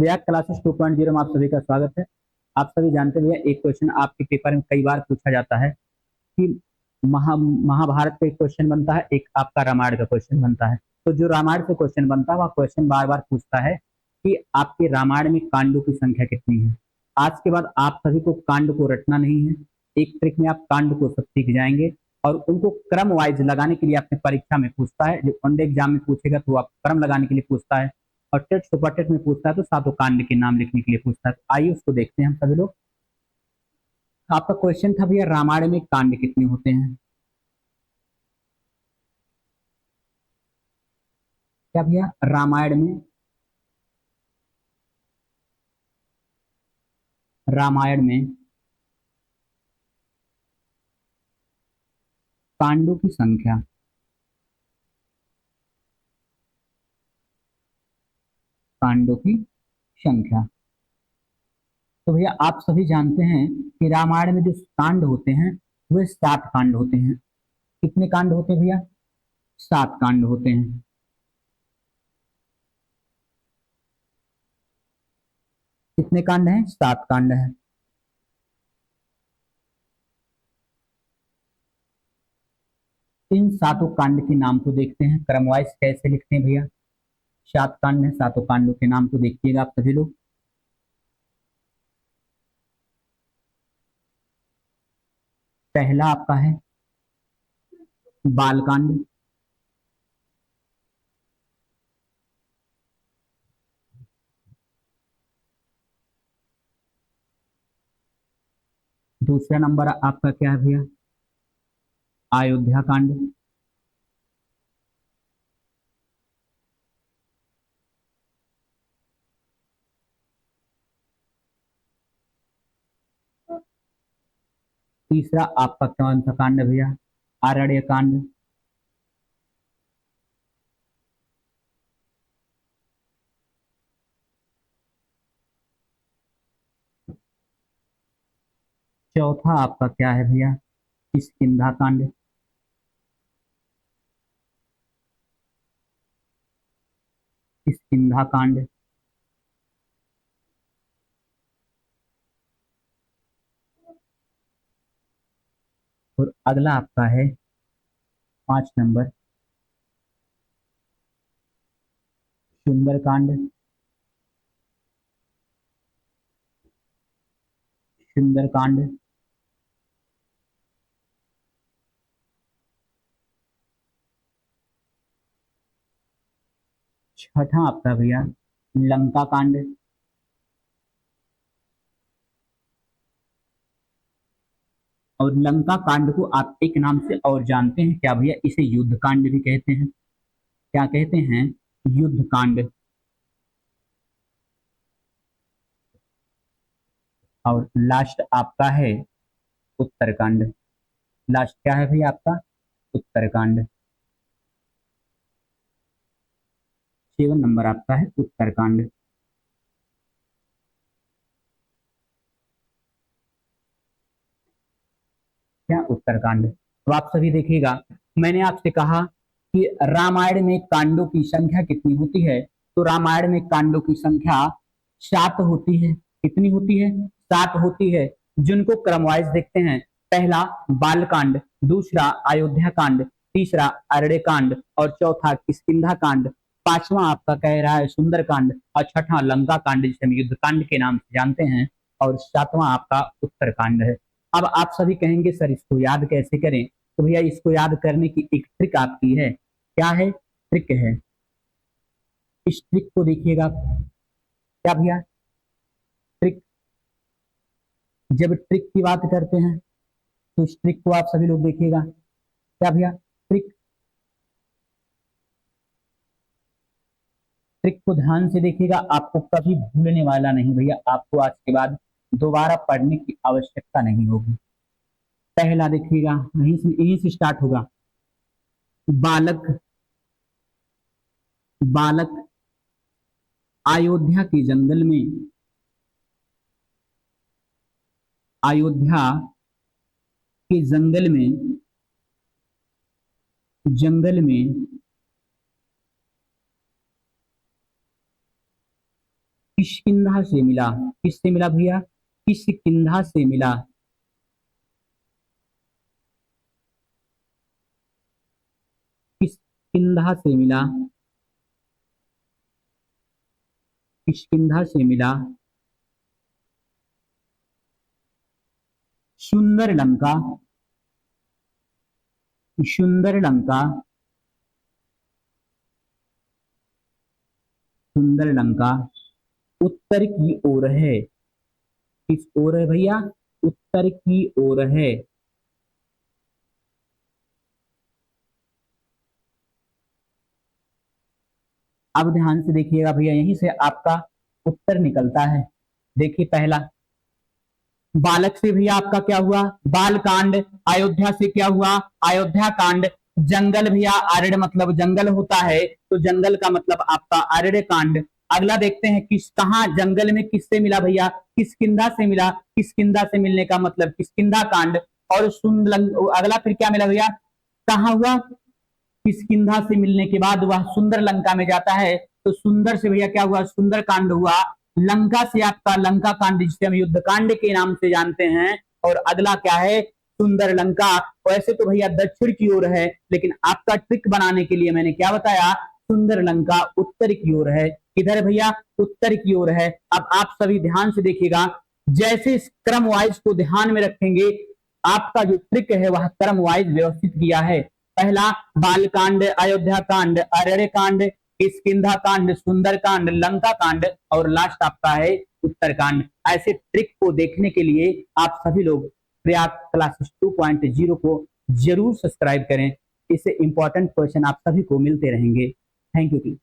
तो यह क्लासेस 2.0 में आप सभी का स्वागत है। आप सभी जानते हैं एक क्वेश्चन आपके पेपर में कई बार पूछा जाता है कि महाभारत का एक क्वेश्चन बनता है, एक आपका रामायण का क्वेश्चन बनता है। तो जो रामायण से क्वेश्चन बनता है वह क्वेश्चन बार बार पूछता है कि आपके रामायण में कांडों की संख्या कितनी है। आज के बाद आप सभी को कांड को रटना नहीं है, एक ट्रिक में आप कांड को सब सीख जाएंगे और उनको क्रम वाइज लगाने के लिए आपने परीक्षा में पूछता है। जो वनडे एग्जाम में पूछेगा तो आप क्रम लगाने के लिए पूछता है, और टेट सुपर टेट में पूछता है तो सातों कांड के नाम लिखने के लिए पूछता है। तो आइए उसको देखते हैं हम सभी लोग। आपका क्वेश्चन था भैया रामायण में कांड कितने होते हैं। क्या भैया रामायण में कांडों की संख्या, कांडों की संख्या। तो भैया आप सभी जानते हैं कि रामायण में जो कांड होते हैं वे 7 कांड होते हैं। कितने कांड होते हैं भैया? 7 कांड होते हैं। कितने कांड हैं? 7 कांड है। इन सातों कांड के नाम को देखते हैं क्रमवाइज कैसे लिखते हैं भैया। 7 कांड है, सातों कांडों के नाम को देखिएगा आप सभी लोग। पहला आपका है बालकांड, दूसरा नंबर आपका क्या है भैया? अयोध्या कांड, तीसरा आपका कौन सा कांड है भैया? आरण्य कांड, चौथा आपका क्या है भैया? किष्किंधा कांड, किष्किंधा कांड, और अगला आपका है 5 नंबर सुंदरकांड, सुंदरकांड। छठा आपका भैया लंका कांड, और लंका कांड को आप एक नाम से और जानते हैं क्या भैया? इसे युद्ध कांड भी कहते हैं। क्या कहते हैं? युद्ध कांड। और लास्ट आपका है उत्तरकांड। लास्ट क्या है भैया आपका? उत्तरकांड। 7 नंबर आपका है उत्तरकांड। क्या? उत्तरकांड। तो आप सभी देखिएगा, मैंने आपसे कहा कि रामायण में कांडों की संख्या कितनी होती है। तो रामायण में कांडों की संख्या 7 होती है। कितनी होती है? 7 होती है, जिनको क्रमवाइज देखते हैं। पहला बालकांड, दूसरा अयोध्या कांड, तीसरा अरण्य कांड, और चौथा किष्किंधा कांड, पांचवा आपका कह रहा है सुंदरकांड, और छठा लंका कांड जिसे हम युद्ध कांड के नाम से जानते हैं, और सातवां आपका उत्तरकांड है। अब आप सभी कहेंगे सर इसको याद कैसे करें। तो भैया इसको याद करने की एक ट्रिक आपकी है। क्या है? ट्रिक है। इस ट्रिक को देखिएगा। क्या भैया? ट्रिक। जब ट्रिक की बात करते हैं तो इस ट्रिक को आप सभी लोग देखिएगा। क्या भैया? ट्रिक। ट्रिक को ध्यान से देखिएगा, आपको कभी भूलने वाला नहीं भैया। आपको आज के बाद दोबारा पढ़ने की आवश्यकता नहीं होगी। पहला देखिएगा, यहीं से स्टार्ट होगा। बालक, बालक अयोध्या के जंगल में, अयोध्या के जंगल में, जंगल में किष्किंधा से मिला। किससे मिला भैया? किष्किंधा से मिला। किष्किंधा से मिला। किष्किंधा से मिला। सुंदर लंका। सुंदर लंका। सुंदर लंका उत्तर की ओर है। किस ओर है भैया? उत्तर की ओर है। अब ध्यान से देखिएगा भैया, यहीं से आपका उत्तर निकलता है। देखिए पहला, बालक से भैया आपका क्या हुआ? बाल कांड। अयोध्या से क्या हुआ? अयोध्या कांड। जंगल भैया, अरण्य मतलब जंगल होता है, तो जंगल का मतलब आपका अरण्य कांड। अगला देखते हैं, किस कहा जंगल में किससे मिला भैया? किष्किंधा से मिला। किष्किंधा से मिलने का मतलब किष्किंधा कांड। और अगला फिर क्या मिला भैया? कहा हुआ? किष्किंधा से मिलने के बाद वह सुंदर लंका में जाता है, तो सुंदर से भैया क्या हुआ? सुंदर कांड हुआ। लंका से आपका लंका कांड, जिसे हम युद्ध कांड के नाम से जानते हैं। और अगला क्या है? सुंदर लंका। वैसे तो भैया दक्षिण की ओर है, लेकिन आपका ट्रिक बनाने के लिए मैंने क्या बताया? सुंदर लंका उत्तर की ओर है। किधर भैया? उत्तर की ओर है। अब आप सभी ध्यान से देखिएगा, जैसे इस क्रम वाइज को ध्यान में रखेंगे, आपका जो ट्रिक है वह क्रम वाइज व्यवस्थित किया है। पहला बालकांड, अयोध्या कांड, अरण्य कांड, किष्किंधा कांड, सुंदर कांड, लंका कांड, और लास्ट आपका है उत्तरकांड। ऐसे ट्रिक को देखने के लिए आप सभी लोग प्रयाग क्लासेस 2.0 को जरूर सब्सक्राइब करें। इससे इंपॉर्टेंट क्वेश्चन आप सभी को मिलते रहेंगे। Thank you.